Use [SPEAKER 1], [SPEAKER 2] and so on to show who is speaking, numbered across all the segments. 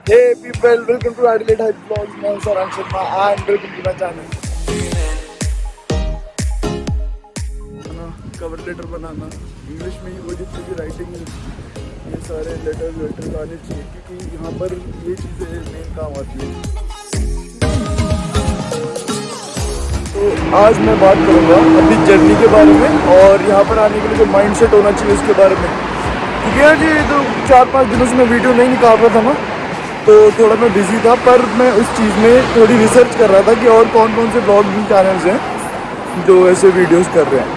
[SPEAKER 1] Hey people, welcome to Adelaide Hype Vlogs. मैं हूं Saransh Sharma and welcome to my channel. Cover letter बनाना English में ही वो जितनी भी राइटिंग है ये सारे लेटर आने चाहिए क्योंकि यहाँ पर ये चीज़ें मेन काम आती है. तो आज मैं बात करूँगा अपनी जर्नी के बारे में और यहाँ पर आने के लिए जो माइंडसेट होना चाहिए उसके बारे में. क्योंकि यार ये तो 4-5 दिनों से मैं वीडियो नहीं निकाल रहा था ना, तो थोड़ा मैं बिज़ी था, पर मैं उस चीज़ में थोड़ी रिसर्च कर रहा था कि और कौन कौन से ब्लॉगिंग चैनल्स हैं जो ऐसे वीडियोस कर रहे हैं.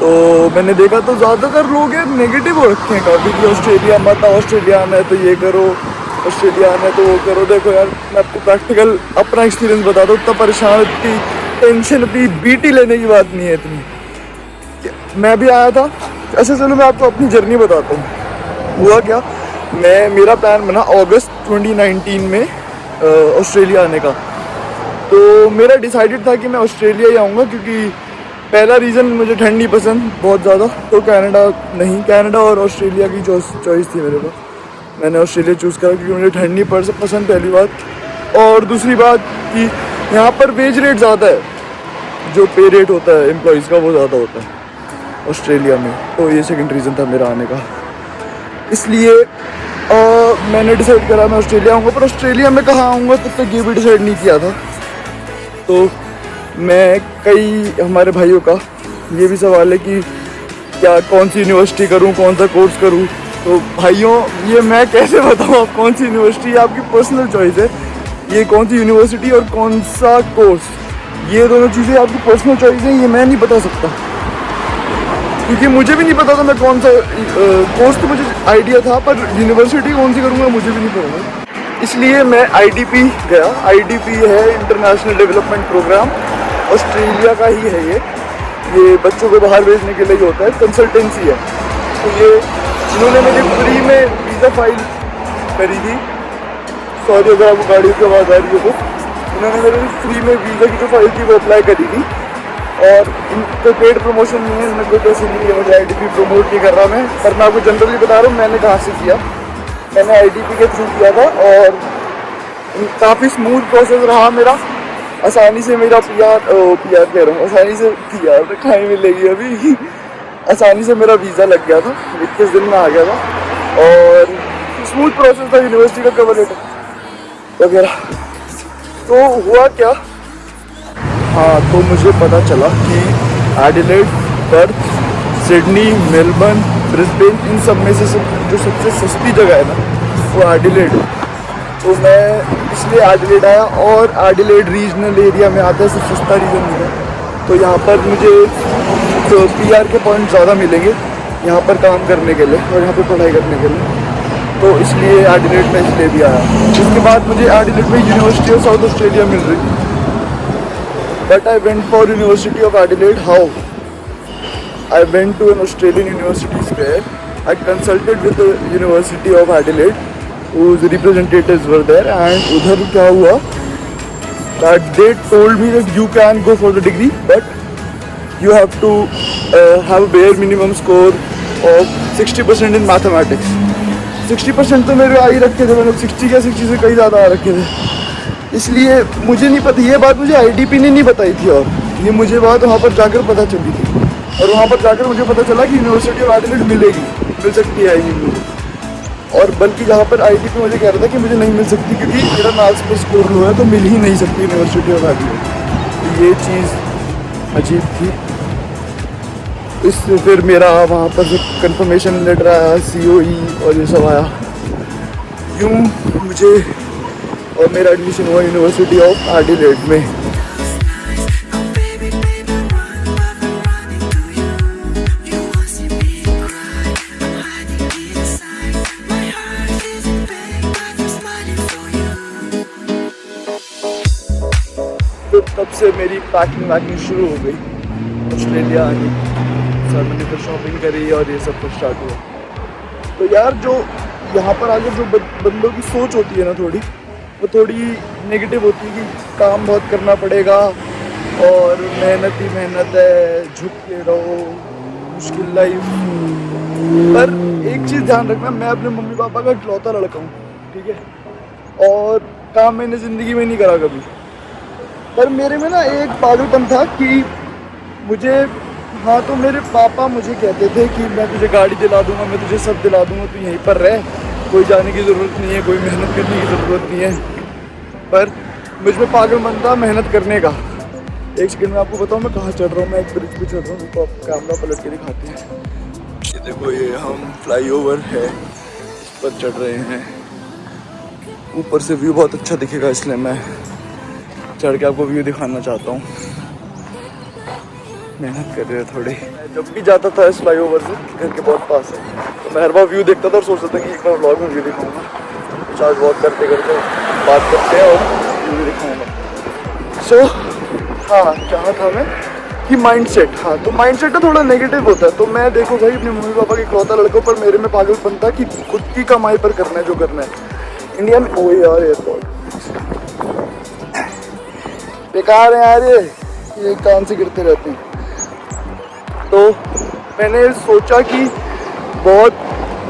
[SPEAKER 1] तो मैंने देखा तो ज़्यादातर लोग यार नेगेटिव हो रखे हैं काफ़ी कि ऑस्ट्रेलिया मत आओ, ऑस्ट्रेलिया आना है तो ये करो, ऑस्ट्रेलिया आना है तो वो करो. देखो यार मैं आपको प्रैक्टिकल अपना एक्सपीरियंस बता दूँ, उतना परेशान इतनी टेंशन इतनी बीटी लेने की बात नहीं है इतनी. मैं भी आया था ऐसे. चलो मैं आपको अपनी जर्नी बताता हूँ. हुआ क्या, मेरा प्लान बना अगस्त 2019 में ऑस्ट्रेलिया आने का. तो मेरा डिसाइडेड था कि मैं ऑस्ट्रेलिया ही आऊँगा क्योंकि पहला रीज़न मुझे ठंड नहीं पसंद बहुत ज़्यादा, तो कनाडा नहीं, कनाडा और ऑस्ट्रेलिया की चॉइस थी मेरे पास. मैंने ऑस्ट्रेलिया चूज़ करा क्योंकि मुझे ठंड नहीं पसंद पहली बात, और दूसरी बात कि यहाँ पर वेज रेट ज़्यादा है, जो पे रेट होता है एम्प्लॉयज़ का वो ज़्यादा होता है ऑस्ट्रेलिया में. तो ये सेकंड रीज़न था मेरा आने का. इसलिए मैंने डिसाइड करा मैं ऑस्ट्रेलिया आऊँगा, पर ऑस्ट्रेलिया में कहाँ आऊँगा तब तक ये भी डिसाइड नहीं किया था. तो मैं कई हमारे भाइयों का ये भी सवाल है कि क्या कौन सी यूनिवर्सिटी करूँ, कौन सा कोर्स करूँ. तो भाइयों ये मैं कैसे बताऊँ आप कौन सी यूनिवर्सिटी, आपकी पर्सनल चॉइस है. ये कौन सी यूनिवर्सिटी और कौन सा कोर्स, ये दोनों चीज़ें आपकी पर्सनल चॉइस है, ये मैं नहीं बता सकता क्योंकि मुझे भी नहीं पता था मैं कौन सा कोर्स. तो मुझे आइडिया था पर यूनिवर्सिटी कौन सी करूँगा मुझे भी नहीं पता. इसलिए मैं IDP गया. IDP है इंटरनेशनल डेवलपमेंट प्रोग्राम, ऑस्ट्रेलिया का ही है ये बच्चों को बाहर भेजने के लिए ही होता है, कंसल्टेंसी है. तो ये इन्होंने मेरी फ्री में वीज़ा फाइल करी थी. सॉरी अगर आपको गाड़ी की आवाज़ आ रही हो, तो इन्होंने मेरी फ्री में वीज़ा की जो फाइल थी वो अप्लाई करी थी. और इनको पेड प्रमोशन नहीं है, इनमें कोई पैसे नहीं है, मुझे IDP प्रमोट नहीं कर रहा मैं, पर मैं आपको जनरली बता रहा हूँ मैंने कहाँ से किया. मैंने IDP के थ्रू किया था और काफ़ी स्मूथ प्रोसेस रहा मेरा. आसानी से मेरा PR कह रहा हूँ, आसानी से PR खाई मिलेगी अभी. आसानी से मेरा वीज़ा लग गया था, 21 दिन में आ गया था और स्मूथ प्रोसेस था. यूनिवर्सिटी का कवर लेटर वगैरह. तो हुआ क्या, हाँ तो मुझे पता चला कि Adelaide, Perth, Sydney, Melbourne, Brisbane, इन सब में से जो सबसे सस्ती जगह है ना वो एडिलेड है. तो मैं इसलिए एडिलेड आया और एडिलेड रीजनल एरिया में आता है, सबसे सस्ता रीजन मिला. तो यहाँ पर मुझे तो PR के पॉइंट ज़्यादा मिलेंगे यहाँ पर काम करने के लिए और यहाँ पर पढ़ाई करने के लिए. तो इसलिए एडिलेड में इसलिए भी आया. इसके बाद मुझे एडिलेड में यूनिवर्सिटी ऑफ साउथ ऑस्ट्रेलिया मिल रही. But I went for University of Adelaide. How? I went to an Australian university where I consulted with the University of Adelaide, whose representatives were there, and उधर क्या हुआ that they told me that you can go for the degree, but you have to have a bare minimum score of 60% in mathematics. 60% तो मेरे आ ही रखे थे, मैंने 60 या 60 से कई ज़्यादा आ रखे थे. इसलिए मुझे नहीं पता, ये बात मुझे IDP ने नहीं बताई थी और ये मुझे बात वहाँ पर जाकर पता चली थी. और वहाँ पर जाकर मुझे पता चला कि यूनिवर्सिटी ऑफ एडिलेड मिलेगी, मिल सकती है मुझे. और बल्कि जहाँ पर IDP मुझे कह रहा था कि मुझे नहीं मिल सकती क्योंकि मेरा मैथ्स पर स्कोर लो है, तो मिल ही नहीं सकती यूनिवर्सिटी ऑफ एडिलेड. तो ये चीज़ अजीब थी. इससे फिर मेरा वहाँ पर से कन्फर्मेशन लेटर आया, COE और ये सब आया. यूँ मुझे और मेरा एडमिशन हुआ यूनिवर्सिटी ऑफ एडिलेड में. तो तब से मेरी पैकिंग शुरू हो गई ऑस्ट्रेलिया आने की. सर मैंने फिर शॉपिंग करी और ये सब कुछ स्टार्ट हुआ. तो यार जो यहाँ पर आकर जो बंदों की सोच होती है ना वो थोड़ी नेगेटिव होती है कि काम बहुत करना पड़ेगा और मेहनत ही मेहनत है, झुक के रहो, मुश्किल लाइफ. पर एक चीज़ ध्यान रखना, मैं अपने मम्मी पापा का इकलौता लड़का हूँ, ठीक है. और काम मैंने ज़िंदगी में नहीं करा कभी। पर मेरे में ना एक पागलपन था कि मुझे, हाँ तो मेरे पापा मुझे कहते थे कि मैं तुझे गाड़ी दिला दूँगा, मैं तुझे सब दिला दूँगा, तू यहीं पर रह, कोई जाने की ज़रूरत नहीं है, कोई मेहनत करने की ज़रूरत नहीं है। पर मुझ में पागलपन था मेहनत करने का। एक सेकंड में आपको बताऊँ मैं कहाँ चढ़ रहा हूँ। मैं एक ब्रिज पे चढ़ रहा हूँ, तो आप कैमरा पलट के दिखाते हैं। ये देखो, ये हम फ्लाईओवर है, इस पर चढ़ रहे हैं। ऊपर से व्यू बहुत अच्छा दिखेगा, इसलिए मैं चढ़ के आपको व्यू दिखाना चाहता हूँ। मेहनत कर रहे हैं थोड़ी। जब भी जाता था इस फ्लाईओवर से, घर के बहुत पास है, तो मैं हर बार व्यू देखता था और सोचता था कि एक बार व्लॉग में व्यू दिखाऊंगा। कुछ आज वॉक करते करते बात करते हैं और व्यू दिखाऊंगा। सो हाँ, क्या था मैं कि माइंडसेट, हाँ तो माइंडसेट ना थोड़ा नेगेटिव होता है। तो मैं देखो भाई अपने मम्मी पापा के इकलौता लड़कों पर मेरे में पागलपन था कि खुद की कमाई पर करना है जो करना है। इंडिया में ओ यार एयरपोर्ट बेकार है यार, ये कान से गिरते रहते हैं। तो मैंने सोचा कि बहुत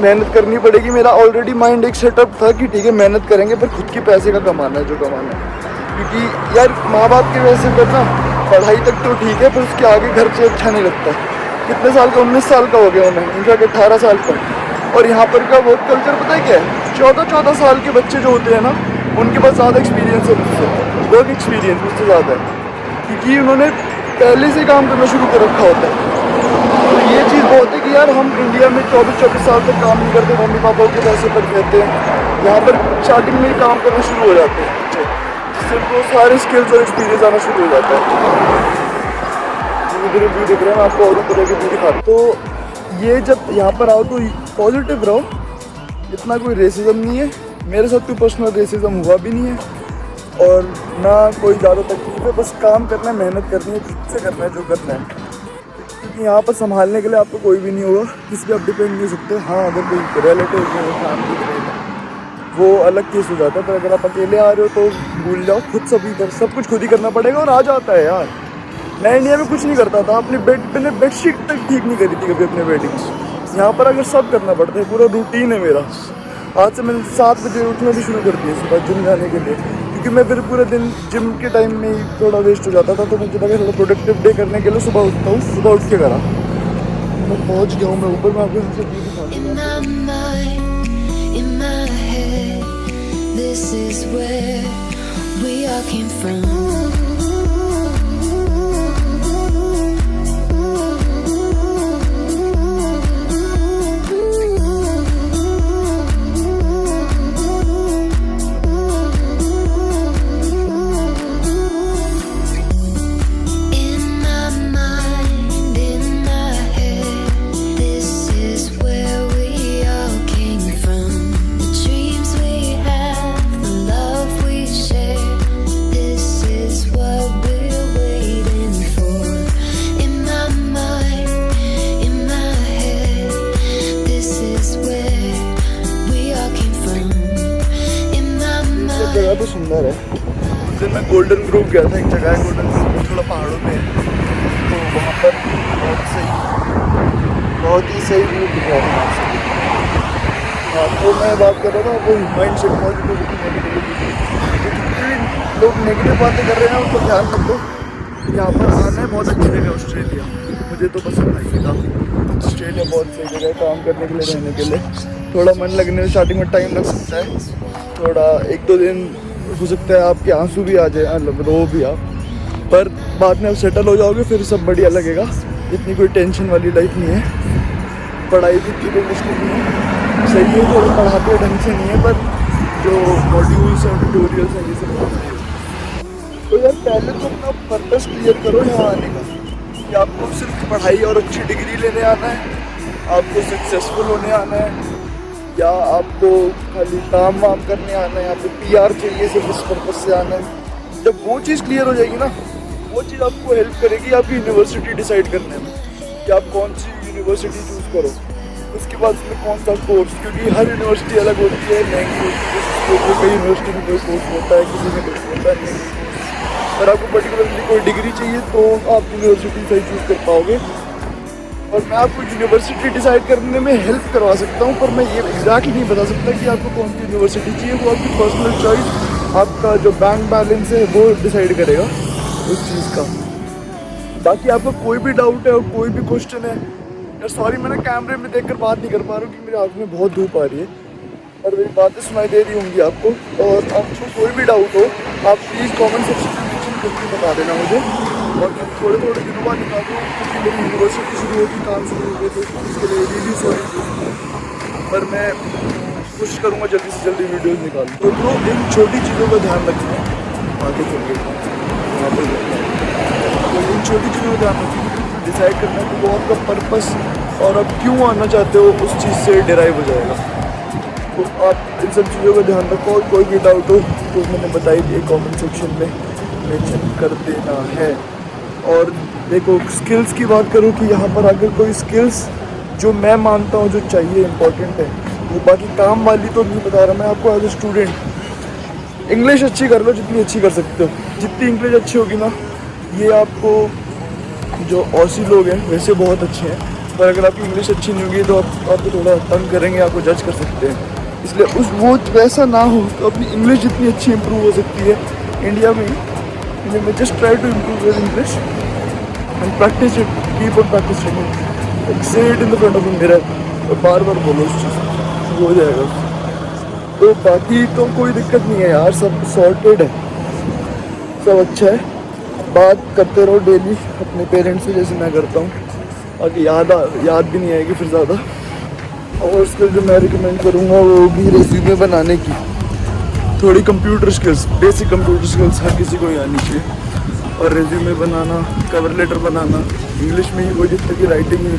[SPEAKER 1] मेहनत करनी पड़ेगी। मेरा ऑलरेडी माइंड एक सेटअप था कि ठीक है मेहनत करेंगे पर खुद के पैसे का कमाना है जो कमाना है। क्योंकि यार माँ बाप के वैसे करना, पढ़ाई तक तो ठीक है पर उसके आगे घर से अच्छा नहीं लगता। कितने साल का, 19 साल का हो गया उन्हें, इनका 18 साल का। और यहाँ पर का वर्क कल्चर पता है क्या है, 14-14 साल के बच्चे जो होते हैं ना, उनके पास ज़्यादा एक्सपीरियंस है मुझसे, वर्क एक्सपीरियंस मुझसे ज़्यादा है, क्योंकि उन्होंने पहले से काम करना शुरू कर रखा होता है। तो ये चीज़ बहुत है कि यार हम इंडिया में 24-24 साल तक काम नहीं करते, मम्मी पापा के पैसे पर कहते हैं। यहाँ पर स्टार्टिंग में ही काम करना शुरू हो जाते हैं बच्चे, जिससे वो सारे स्किल्स और एक्सपीरियंस आना शुरू हो जाता है। धीरे व्यू दिख रहे हैं, मैं आपको और तरह के व्यू दिखा। तो ये जब यहाँ पर आओ तो पॉजिटिव रहो, इतना कोई रेसिज्म नहीं है। मेरे साथ कोई पर्सनल रेसिज्म हुआ भी नहीं है और ना कोई ज़्यादा तकलीफ है। बस काम करना है, मेहनत करनी है, खुद से करना है जो करना है। क्योंकि यहाँ पर संभालने के लिए आपको कोई भी नहीं होगा, किसी पे आप डिपेंड नहीं हो सकते। हाँ अगर कोई रिलेटिव फैमिली रहेगा वो अलग केस हो जाता है, पर अगर आप अकेले आ रहे हो तो भूल जाओ, खुद सब कुछ खुद ही करना पड़ेगा। और आ जाता है यार। मैं इंडिया में कुछ नहीं करता था, अपने मैंने बेडशीट तक ठीक नहीं करी थी कभी अपने वेडिंग्स। यहाँ पर अगर सब करना पड़ता है, पूरा रूटीन है मेरा। आज से मैंने 7 बजे उठना भी शुरू कर दिया सुबह जिम जाने के लिए, क्योंकि मैं फिर पूरे दिन जिम के टाइम में ही थोड़ा वेस्ट हो जाता था। तो मुझे लगा थोड़ा प्रोडक्टिव डे करने के लिए सुबह उठता हूँ, सुबह उठ के करा। मैं पहुँच गया हूँ, मैं ऊपर में आपको सबसे जगह तो सुंदर है। उस दिन मैं गोल्डन ग्रोव गया था, एक जगह है गोल्डन ग्रोव, थोड़ा पहाड़ों में है। तो वहाँ पर बहुत ही सही व्यू दिख रहा था। हाँ तो मैं बात कर रहा था वो माइंड सेट, पॉजिटिविटी नेगेटिविटी। जितने लोग नेगेटिव बातें कर रहे हैं उनको ध्यान रखो। यहाँ पर आना है, बहुत अच्छी जगह है ऑस्ट्रेलिया, मुझे तो पसंद आई था। ऑस्ट्रेलिया बहुत सही जगह है काम करने के लिए, रहने के लिए। थोड़ा मन लगने में स्टार्टिंग में टाइम लग सकता है, थोड़ा 1-2 दिन हो सकता है आपके आंसू भी आ जाए, रो भी आप, पर बाद में आप सेटल हो जाओगे फिर सब बढ़िया लगेगा। इतनी कोई टेंशन वाली लाइफ नहीं है। पढ़ाई भी इतनी कोई मुश्किल नहीं है, सही है, थोड़ा पढ़ाते ढंग से नहीं है, पर जो मॉड्यूल्स और ट्यूटोरियल्स हैं ये सब बहुत सही है। तो यार पहले तो अपना पर्पस क्लियर करो यहाँ आने का, कि आपको सिर्फ पढ़ाई और अच्छी डिग्री लेने आना है, आपको सक्सेसफुल होने आना है, या आपको खाली काम वाम करने आना है, यहाँ पे PR चाहिए सिर्फ इस पर्पस से आना है। जब वो चीज़ क्लियर हो जाएगी ना, वो चीज़ आपको हेल्प करेगी आपकी यूनिवर्सिटी डिसाइड करने में कि आप कौन सी यूनिवर्सिटी चूज़ करो, उसके बाद उसमें कौन सा कोर्स। क्योंकि हर यूनिवर्सिटी अलग होती है, महंगी होती है, कई यूनिवर्सिटी में कोई कोर्स होता है, किसी में कुछ होता नहीं। अगर आपको पर्टिकुलरली कोई डिग्री चाहिए तो आप यूनिवर्सिटी सही चूज़ कर पाओगे। और मैं आपको यूनिवर्सिटी डिसाइड करने में हेल्प करवा सकता हूँ, पर मैं ये एग्जैक्टली नहीं बता सकता कि आपको कौन सी यूनिवर्सिटी चाहिए। वो आपकी पर्सनल चॉइस, आपका जो बैंक बैलेंस है वो डिसाइड करेगा उस चीज़ का। बाकी आपको कोई भी डाउट है और कोई भी क्वेश्चन है, यार सॉरी मैं ना कैमरे में देखकर बात नहीं कर पा रहा हूँ क्योंकि मेरी आँख में बहुत धूप आ रही है, और मेरी बातें सुनाई दे रही होंगी आपको। और आपको कोई भी डाउट हो आप प्लीज़ कमेंट सेक्शन में मेंशन करके बता देना मुझे। और मैं थोड़े दिनों बाद निकाल दूँ क्योंकि मेरी यूनिवर्सिटी शुरू होगी, काम शुरू हो गए, तो इसके लिए रियली सॉरी, पर मैं कोशिश करूँगा जल्दी से जल्दी वीडियोज़ निकालूँ। तो ब्रो इन छोटी चीज़ों का ध्यान रखना आगे चल के, यहाँ पर तो इन छोटी चीज़ों का ध्यान रखना, डिसाइड करना कि वो आपका पर्पस और आप क्यों आना चाहते हो उस चीज़ से डिराइव हो जाएगा। तो आप इन सब चीज़ों का ध्यान रखो, और कोई भी डाउट हो तो मैंने बताई थी कमेंट सेक्शन में मेंशन कर देना है। और देखो स्किल्स की बात करूँ कि यहाँ पर अगर कोई स्किल्स जो मैं मानता हूँ जो चाहिए इम्पोर्टेंट है, वो बाकी काम वाली तो नहीं बता रहा मैं आपको। एज ए स्टूडेंट इंग्लिश अच्छी कर लो जितनी अच्छी कर सकते हो, जितनी इंग्लिश अच्छी होगी ना, ये आपको जो ऑसी लोग हैं वैसे बहुत अच्छे हैं, पर अगर आपकी इंग्लिश अच्छी नहीं होगी तो आपको थोड़ा तंग करेंगे, आपको जज कर सकते हैं। इसलिए वो वैसा ना हो तो अपनी इंग्लिश जितनी अच्छी इंप्रूव हो सकती है इंडिया में just try to improve your English and practise it, keep on practising it, say it in the front of the mirror और बार बार बोलो उस चीज़, हो जाएगा। तो बाकी तो कोई दिक्कत नहीं है यार, सब सॉर्टेड है, सब अच्छा है। बात करते रहो डेली अपने पेरेंट्स से जैसे मैं करता हूँ, बाकी याद भी नहीं आएगी फिर ज़्यादा। और स्किल जो मैं रिकमेंड करूँगा वो होगी रेज्यूमे बनाने की, थोड़ी computer skills, basic computer skills हर किसी को ही आनी चाहिए। और रेज्यूमे बनाना, कवर लेटर बनाना, इंग्लिश में ही वो जितने की राइटिंग है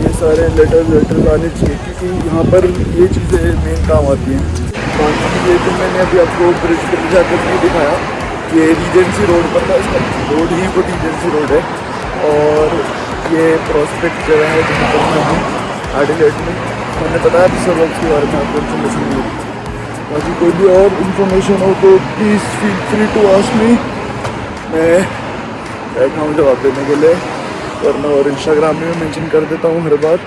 [SPEAKER 1] ये सारे लेटर आने चाहिए, क्योंकि यहाँ पर ये चीज़ें मेन काम आती हैं। बाकी ये जो मैंने अभी आपको ब्रिज पर जाकर नहीं दिखाया, ये रीजेंसी रोड पर था, इसका रोड ही वो रीजेंसी रोड है, और ये प्रॉस्पेक्ट जगह है जहाँ पर मैं हूँ एडिलेड में। मैंने बताया था सब के बारे में आपको इन्फॉर्मेशन दी। बाकी कोई भी और इन्फॉर्मेशन हो तो please feel free to ask me, मैं बैठा हूँ जवाब देने के लिए। वरना और इंस्टाग्राम में मेंशन कर देता हूँ हर बार,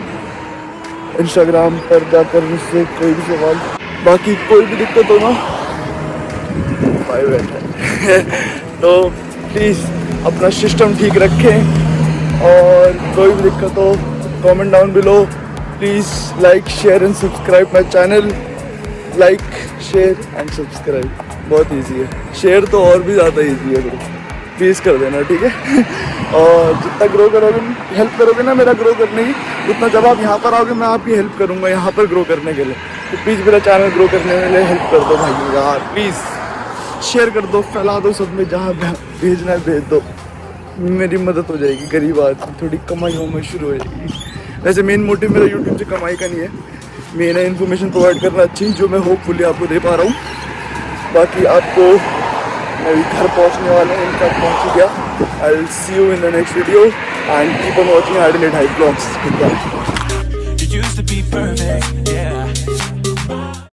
[SPEAKER 1] इंस्टाग्राम पर जाकर मुझसे कोई भी सवाल, बाकी कोई भी दिक्कत हो ना प्राइवेट है तो प्लीज़ अपना सिस्टम ठीक रखें, और कोई भी दिक्कत हो comment down below. Please like share and subscribe my channel, like share and subscribe, बहुत इजी है, शेयर तो और भी ज़्यादा इजी है ब्रो, प्लीज़ कर देना ठीक है। और जितना ग्रो करोगे, हेल्प करोगे ना मेरा ग्रो करने की, उतना जब आप यहाँ पर आओगे मैं आपकी हेल्प करूँगा यहाँ पर ग्रो करने के लिए। तो प्लीज़ मेरा चैनल ग्रो करने के लिए हेल्प कर दो भाई यार, प्लीज़ शेयर कर दो, फैला दो सब में, जहाँ भेजना है भेज दो, मेरी मदद हो जाएगी, गरीब आदमी थोड़ी कमाई होना शुरू हो जाएगी। वैसे मेन मोटिव मेरा यूट्यूब से कमाई का नहीं है, मेन है इन्फॉर्मेशन प्रोवाइड करना अच्छी, जो मैं होपफुली आपको दे पा रहा हूँ। बाकी आपको मैं घर पहुँचने वाला हूँ, इनका पहुँच गया। I will see you in the next video and keep on watching Adelaide hype blogs.